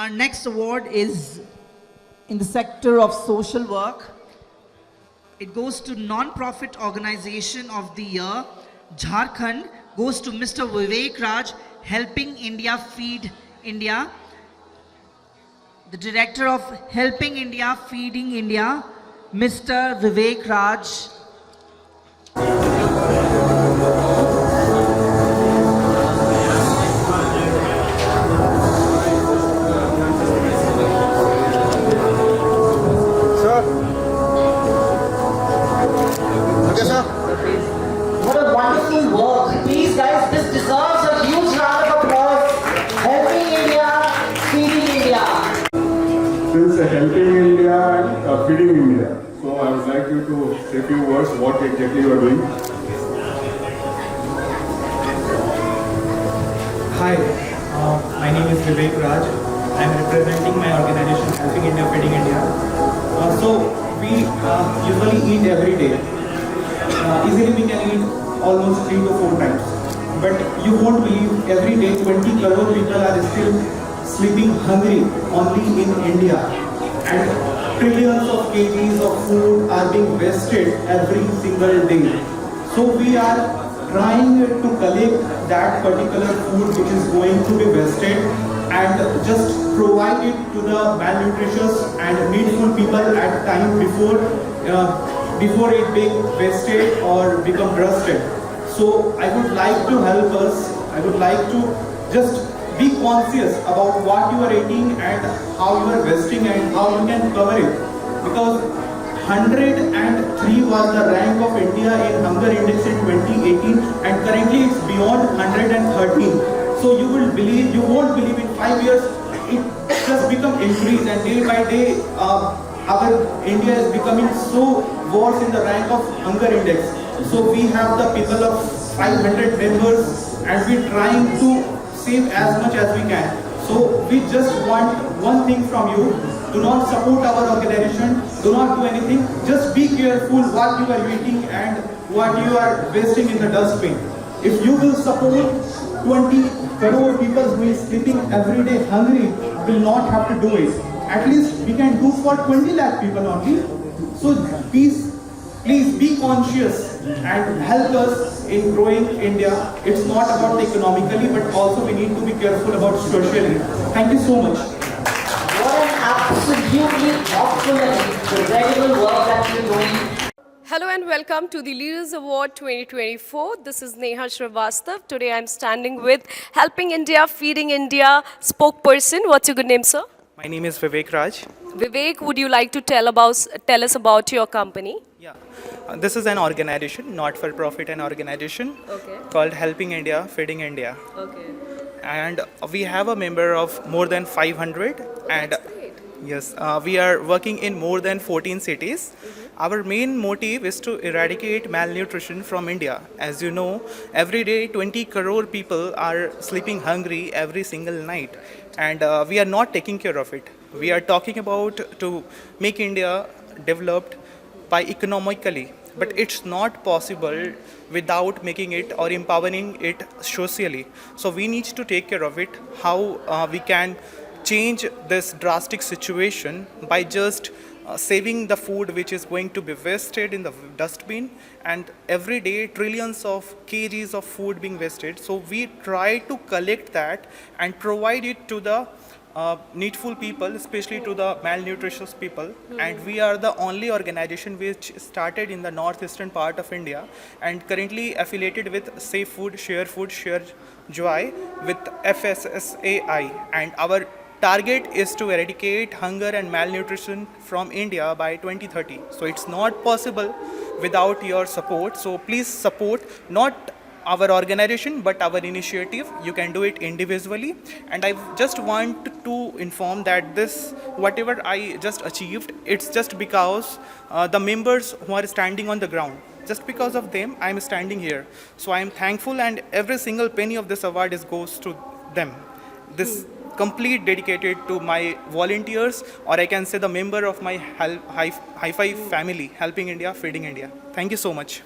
Our next award is in the sector of social work. It goes to Non-Profit Organization of the Year. Jharkhand goes to Mr. Vivek Raj, Helping India Feed India. The Director of Helping India Feeding India, Mr. Vivek Raj. What a wonderful work. Please guys, this deserves a huge round of applause. Helping India, feeding India. Since Helping India and Feeding India, so I would like you to say a few words what exactly you are doing. Hi, my name is Vivek Raj. I am representing my organization Helping India, Feeding India. So we usually eat every day. Easily we can eat almost 3 to 4 times. But you won't believe every day 20 crore people are still sleeping hungry only in India. And trillions of kgs of food are being wasted every single day. So we are trying to collect that particular food which is going to be wasted and just provide it to the malnutritious and needful people at time before it being wasted or become rusted. So I would like to help us, I would like to just be conscious about what you are eating and how you are wasting and how you can cover it. Because 103 was the rank of India in hunger index in 2018 and currently it's beyond 113. So you won't believe in 5 years it just become increased and day by day our India is becoming so worse in the rank of hunger index. So we have the people of 500 members and we're trying to save as much as we can. So we just want one thing from you. Do not support our organization. Do not do anything. Just be careful what you are eating and what you are wasting in the dustbin. If you will support 20 crore people who is sleeping every day hungry, will not have to do it. At least we can do for 20 lakh people only. So please be conscious and help us in growing India. It's not about economically, but also we need to be careful about socially. Thank you so much. What an absolutely awful and incredible work that you're doing. Hello and welcome to the Leaders Award 2024. This is Neha Shrivastava. Today I'm standing with Helping India, Feeding India spokesperson. What's your good name, sir? My name is Vivek Raj. Vivek, would you like to tell us about your company? Yeah, this is an organization, not-for-profit an organization called Helping India, Feeding India. Okay. And we have a member of more than 500 and Great. yes, we are working in more than 14 cities. Our main motive is to eradicate malnutrition from India. As you know, every day 20 crore people are sleeping hungry every single night. And we are not taking care of it. We are talking about to make India developed by economically. But it's not possible without making it or empowering it socially. So we need to take care of it, how we can change this drastic situation by just saving the food which is going to be wasted in the dustbin, and every day trillions of kgs of food being wasted. So we try to collect that and provide it to the needful people, especially to the malnutritious people. And we are the only organization which started in the northeastern part of India and currently affiliated with Safe Food, Share Joy with FSSAI, and our target is to eradicate hunger and malnutrition from India by 2030. So it's not possible without your support. So please support not our organization but our initiative. You can do it individually. And I just want to inform that this, whatever I just achieved, it's just because the members who are standing on the ground. Just because of them, I am standing here. So I am thankful, and every single penny of this award goes to them. This complete dedicated to my volunteers, or I can say the member of my Hi-Fi family, Helping India, Feeding India. Thank you so much.